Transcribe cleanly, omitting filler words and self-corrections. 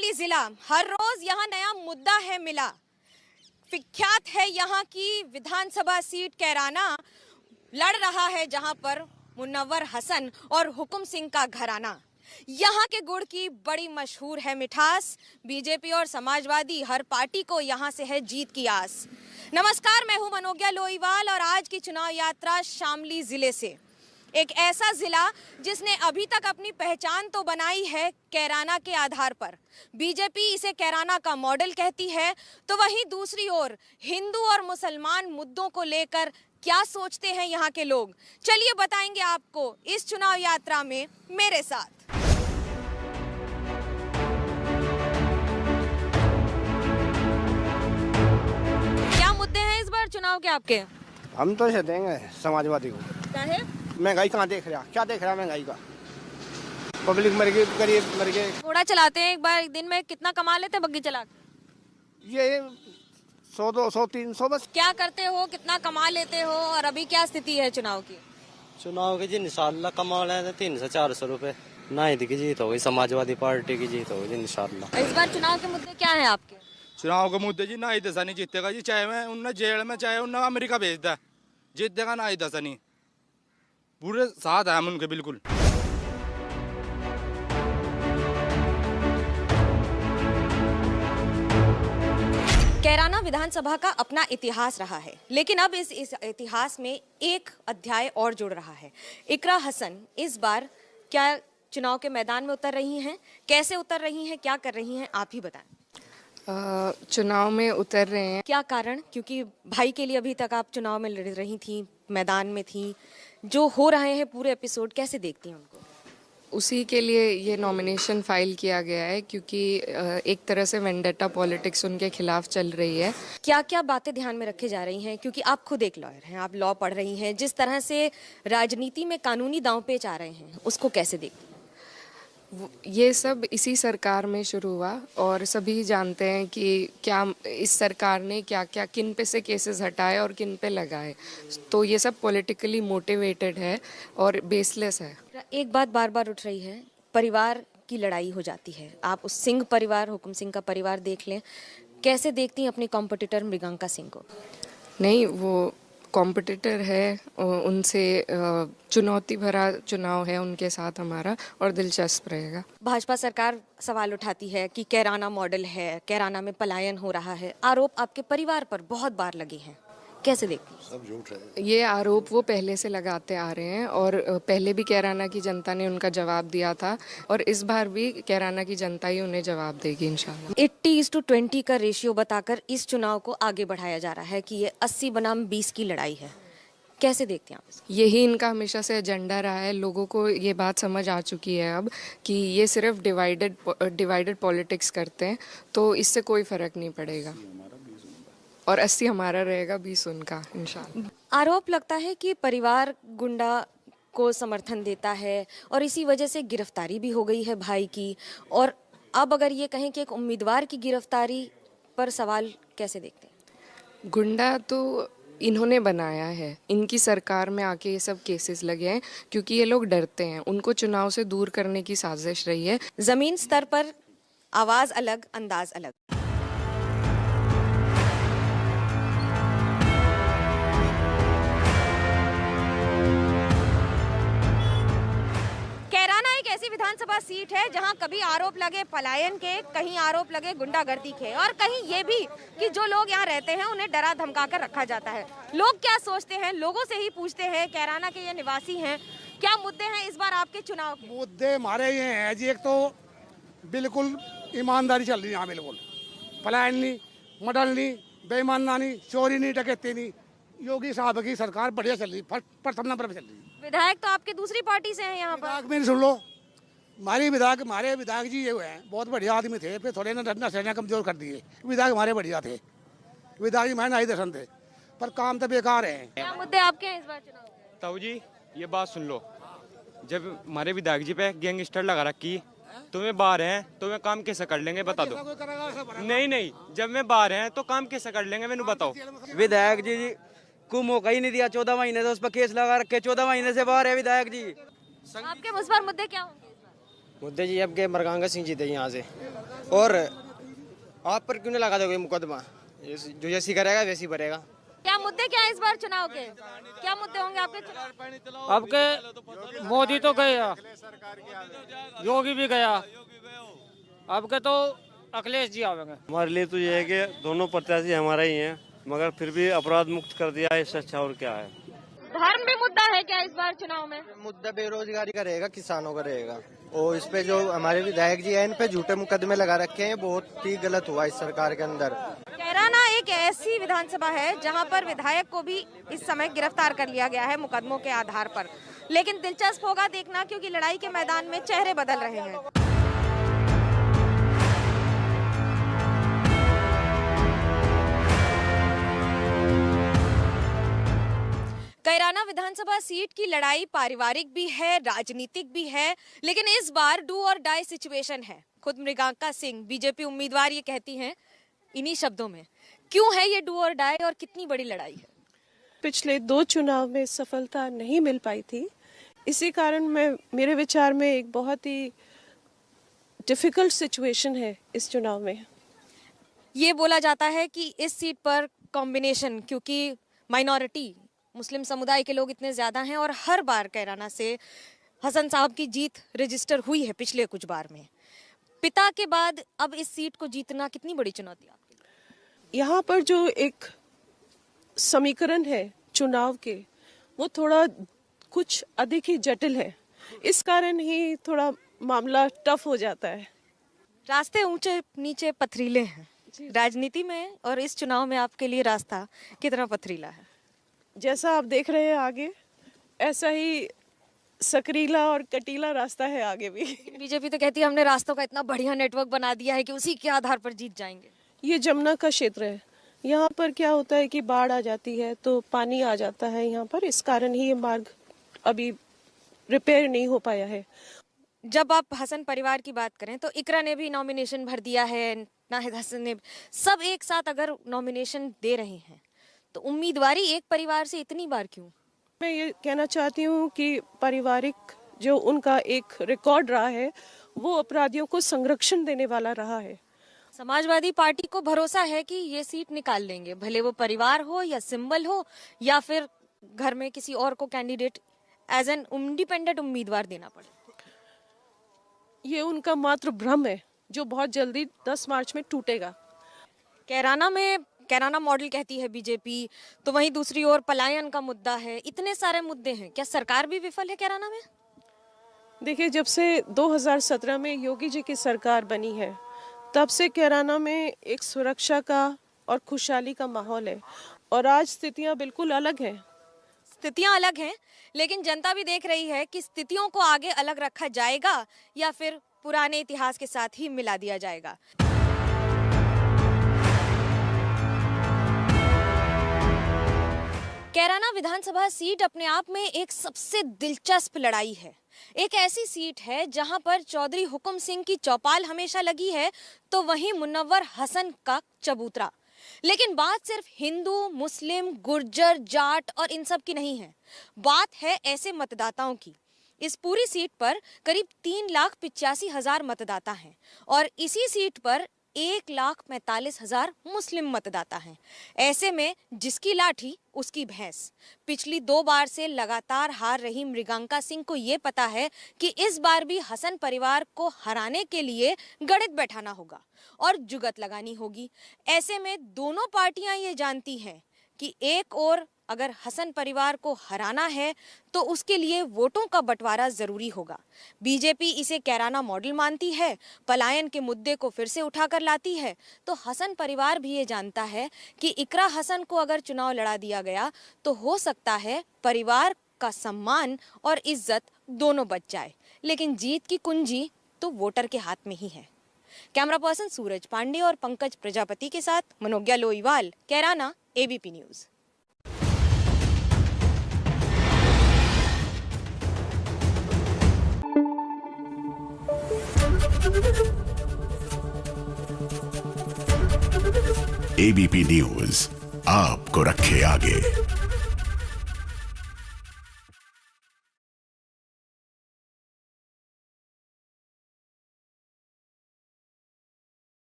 शामली जिला, हर रोज यहाँ नया मुद्दा है मिला। विख्यात है यहाँ की विधानसभा सीट कैराना, लड़ रहा है जहाँ पर मुनव्वर हसन और हुकुम सिंह का घराना। यहाँ के गुड़ की बड़ी मशहूर है मिठास, बीजेपी और समाजवादी हर पार्टी को यहाँ से है जीत की आस। नमस्कार, मैं हूँ मनोज्ञा लोईवाल और आज की चुनाव यात्रा शामली जिले से, एक ऐसा जिला जिसने अभी तक अपनी पहचान तो बनाई है कैराना के आधार पर। बीजेपी इसे कैराना का मॉडल कहती है, तो वहीं दूसरी ओर हिंदू और मुसलमान मुद्दों को लेकर क्या सोचते हैं यहाँ के लोग, चलिए बताएंगे आपको इस चुनाव यात्रा में मेरे साथ। क्या मुद्दे हैं इस बार चुनाव के आपके? हम तो इसे देंगे समाजवादी को। क्या है? महंगाई कहाँ देख रहा, क्या देख रहा है महंगाई का? पब्लिक मर गई, गरीब मर गए। घोड़ा चलाते हैं, एक बार दिन में कितना कमा लेते हैं बग्गी चला के? ये 100, 200, 300 बस। क्या करते हो, कितना कमा लेते हो और अभी क्या स्थिति है चुनाव की? चुनाव की जी इंशाल्लाह कमा लें 300 400 रुपए। नाहिद की जीत होगी, समाजवादी पार्टी की जीत होगी इंशाल्लाह। इस बार चुनाव के मुद्दे क्या हैं आपके? चुनाव के मुद्दे जी नाहिद हसनी जीतेगा जी, चाहे मैं उन्हें जेल में चाहे उन्हें अमेरिका भेज दे, जीतेगा नाहिद हसनी। पूरे साथ है हम उनके बिल्कुल। कैराना विधानसभा का अपना इतिहास रहा है, लेकिन अब इस इतिहास में एक अध्याय और जुड़ रहा है। इकरा हसन इस बार क्या चुनाव के मैदान में उतर रही हैं? कैसे उतर रही हैं, क्या कर रही हैं, आप ही बताएं। चुनाव में उतर रहे हैं। क्या कारण? क्योंकि भाई के लिए अभी तक आप चुनाव में लड़ रही थी, मैदान में थी। जो हो रहे हैं पूरे एपिसोड कैसे देखती हैं उनको? उसी के लिए ये नॉमिनेशन फाइल किया गया है, क्योंकि एक तरह से वेंडेटा पॉलिटिक्स उनके खिलाफ चल रही है। क्या क्या बातें ध्यान में रखे जा रही हैं? क्योंकि आप खुद एक लॉयर हैं, आप लॉ पढ़ रही हैं, जिस तरह से राजनीति में कानूनी दांवपेच आ रहे हैं, उसको कैसे देखती हैं? ये सब इसी सरकार में शुरू हुआ और सभी जानते हैं कि क्या इस सरकार ने क्या क्या किन पे से केसेस हटाए और किन पे लगाए। तो ये सब पॉलिटिकली मोटिवेटेड है और बेसलेस है। एक बात बार बार उठ रही है, परिवार की लड़ाई हो जाती है। आप उस सिंह परिवार, हुकुम सिंह का परिवार देख लें, कैसे देखती हैं अपने कॉम्पिटिटर मृगांका सिंह को? नहीं, वो कॉम्पिटिटर है, उनसे चुनौती भरा चुनाव है उनके साथ हमारा और दिलचस्प रहेगा। भाजपा सरकार सवाल उठाती है कि कैराना मॉडल है, कैराना में पलायन हो रहा है। आरोप आपके परिवार पर बहुत बार लगे हैं, कैसे देखती हैं? सब झूठ है। ये आरोप वो पहले से लगाते आ रहे हैं और पहले भी कैराना की जनता ने उनका जवाब दिया था और इस बार भी कैराना की जनता ही उन्हें जवाब देगी इंशाल्लाह। 80:20 का रेशियो बताकर इस चुनाव को आगे बढ़ाया जा रहा है कि ये 80 बनाम 20 की लड़ाई है। कैसे देखते हैं आप? यही इनका हमेशा से एजेंडा रहा है। लोगों को ये बात समझ आ चुकी है अब कि ये सिर्फ डिवाइडेड पॉलिटिक्स करते हैं, तो इससे कोई फर्क नहीं पड़ेगा और 80 हमारा रहेगा, 20 उनका इंशाल्लाह। आरोप लगता है कि परिवार गुंडा को समर्थन देता है और इसी वजह से गिरफ्तारी भी हो गई है भाई की। और अब अगर ये कहें कि एक उम्मीदवार की गिरफ्तारी पर सवाल कैसे देखते हैं? गुंडा तो इन्होंने बनाया है, इनकी सरकार में आके ये सब केसेस लगे हैं क्योंकि ये लोग डरते हैं। उनको चुनाव से दूर करने की साजिश रही है। जमीन स्तर पर आवाज अलग, अंदाज अलग। कैराना एक ऐसी विधानसभा सीट है जहां कभी आरोप लगे पलायन के, कहीं आरोप लगे गुंडागर्दी के और कहीं ये भी कि जो लोग यहाँ रहते हैं उन्हें डरा धमका कर रखा जाता है। लोग क्या सोचते हैं, लोगों से ही पूछते हैं। कैराना के ये निवासी हैं, क्या मुद्दे हैं इस बार आपके चुनाव के? मुद्दे हमारे ये हैं जी, एक तो बिल्कुल ईमानदारी चल रही है यहाँ, बिल्कुल पलायन नहीं, मर्डर नहीं, बेईमानी नहीं, चोरी नहीं, डकैती नहीं। योगी साहब की सरकार बढ़िया चल रही, प्रथम नंबर पर चल रही है। विधायक तो आपके दूसरी पार्टी से हैं यहाँ पर। विधायक मेरी सुन लो, हमारे विधायक जी ये हुए हैं, बहुत बढ़िया आदमी थे, फिर थोड़े नशे कमजोर कर दिए। विधायक हमारे बढ़िया थे, विधायक जी हमारे नाहिद हसन थे, पर काम तो बेकार है। क्या मुद्दे आपके हैं इस बार चुनाव के? ताऊ जी ये बात सुन लो, जब हमारे विधायक जी पे गैंगस्टर लगा रखी, तुम्हें बाहर हैं तो मैं काम कैसे कर लेंगे बता दो? नहीं, जब मैं बाहर हैं तो काम कैसे कर लेंगे मैंने बताओ? विधायक जी को मौका ही नहीं दिया, 14 महीने से उस पर केस लगा रखे, 14 महीने से बाहर है विधायक जी। आपके उस बार मुद्दे क्या होंगे इस बार? मुद्दे जी अब के मरगांगा सिंह जीते यहाँ से, और आप पर क्यों नहीं लगा दोगे मुकदमा? जो जैसी करेगा वैसी भरेगा। क्या मुद्दे क्या है इस बार चुनाव के? क्या मुद्दे होंगे आपके चुनाव? अब के मोदी तो गया, योगी भी गया, अब के तो अखिलेश जी आवेंगे। हमारे लिए तो ये है कि दोनों प्रत्याशी हमारा ही हैं, मगर फिर भी अपराध मुक्त कर दिया है, इससे अच्छा और क्या है। धर्म भी मुद्दा है क्या इस बार चुनाव में? मुद्दा बेरोजगारी का रहेगा, किसानों का रहेगा, और इस पे जो हमारे विधायक जी हैं इन पे झूठे मुकदमे लगा रखे हैं, बहुत ही गलत हुआ इस सरकार के अंदर। कैराना एक ऐसी विधानसभा है जहां पर विधायक को भी इस समय गिरफ्तार कर लिया गया है मुकदमों के आधार पर, लेकिन दिलचस्प होगा देखना क्योंकि लड़ाई के मैदान में चेहरे बदल रहे हैं। कैराना विधानसभा सीट की लड़ाई पारिवारिक भी है, राजनीतिक भी है, लेकिन इस बार डू और डाई सिचुएशन है। खुद मृगांका सिंह बीजेपी उम्मीदवार ये कहती हैं इन्हीं शब्दों में। क्यों है ये डू और डाई और कितनी बड़ी लड़ाई है? पिछले 2 चुनाव में सफलता नहीं मिल पाई थी, इसी कारण मेरे विचार में एक बहुत ही डिफिकल्ट सिचुएशन है इस चुनाव में। ये बोला जाता है कि इस सीट पर कॉम्बिनेशन, क्योंकि माइनॉरिटी मुस्लिम समुदाय के लोग इतने ज्यादा हैं और हर बार कैराना से हसन साहब की जीत रजिस्टर हुई है पिछले कुछ बार में। पिता के बाद अब इस सीट को जीतना कितनी बड़ी चुनौती है आपके लिए? यहाँ पर जो एक समीकरण है चुनाव के, वो थोड़ा कुछ अधिक ही जटिल है, इस कारण ही थोड़ा मामला टफ हो जाता है। रास्ते ऊंचे नीचे पथरीले हैं राजनीति में, और इस चुनाव में आपके लिए रास्ता कितना पथरीला है? जैसा आप देख रहे हैं आगे, ऐसा ही सकरीला और कटीला रास्ता है आगे भी। बीजेपी तो कहती है हमने रास्तों का इतना बढ़िया नेटवर्क बना दिया है कि उसी के आधार पर जीत जाएंगे। ये जमुना का क्षेत्र है, यहाँ पर क्या होता है कि बाढ़ आ जाती है तो पानी आ जाता है यहाँ पर, इस कारण ही ये मार्ग अभी रिपेयर नहीं हो पाया है। जब आप हसन परिवार की बात करें तो इकरा ने भी नॉमिनेशन भर दिया है, नाहिद हसन ने, सब एक साथ अगर नॉमिनेशन दे रहे हैं तो उम्मीदवारी एक परिवार से इतनी बार क्यों? मैं ये कहना चाहती हूँ कि पारिवारिक जो उनका एक रिकॉर्ड रहा है वो अपराधियों को संरक्षण देने वाला रहा है। समाजवादी पार्टी को भरोसा है कि ये सीट निकाल लेंगे, भले वो परिवार हो या सिंबल हो या फिर घर में किसी और को कैंडिडेट एज एन इंडिपेंडेंट उम्मीदवार देना पड़े। ये उनका मात्र भ्रम है जो बहुत जल्दी 10 मार्च में टूटेगा। कैराना मॉडल कहती है बीजेपी, तो वहीं दूसरी ओर पलायन का मुद्दा है, इतने सारे मुद्दे हैं। क्या सरकार भी विफल है कैराना में? देखिए, जब से 2017 में योगी जी की सरकार बनी है तब से कैराना में एक सुरक्षा का और खुशहाली का माहौल है, और आज स्थितियां बिल्कुल अलग हैं। स्थितियां अलग हैं, लेकिन जनता भी देख रही है कि स्थितियों को आगे अलग रखा जाएगा या फिर पुराने इतिहास के साथ ही मिला दिया जाएगा। कैराना विधानसभा सीट अपने आप में एक सबसे दिलचस्प लड़ाई है। एक ऐसी सीट है जहां पर चौधरी हुकुम सिंह की चौपाल हमेशा लगी है, तो वहीं मुनव्वर हसन का चबूतरा। लेकिन बात सिर्फ हिंदू, मुस्लिम, गुर्जर, जाट और इन सब की नहीं है, बात है ऐसे मतदाताओं की। इस पूरी सीट पर करीब 3,85,000 मतदाता हैं और इसी सीट पर 1,45,000 मुस्लिम मतदाता हैं। ऐसे में जिसकी लाठी उसकी भैंस। पिछली 2 बार से लगातार हार रही मृगांका सिंह को ये पता है कि इस बार भी हसन परिवार को हराने के लिए गणित बैठाना होगा और जुगत लगानी होगी। ऐसे में दोनों पार्टियां ये जानती हैं कि एक और अगर हसन परिवार को हराना है तो उसके लिए वोटों का बंटवारा जरूरी होगा। बीजेपी इसे कैराना मॉडल मानती है, पलायन के मुद्दे को फिर से उठाकर लाती है, तो हसन परिवार भी ये जानता है कि इकरा हसन को अगर चुनाव लड़ा दिया गया तो हो सकता है परिवार का सम्मान और इज्जत दोनों बच जाए, लेकिन जीत की कुंजी तो वोटर के हाथ में ही है। कैमरा पर्सन सूरज पांडे और पंकज प्रजापति के साथ Manogya Loiwal, Kairana, ABP news. ABP news आपको रखे आगे।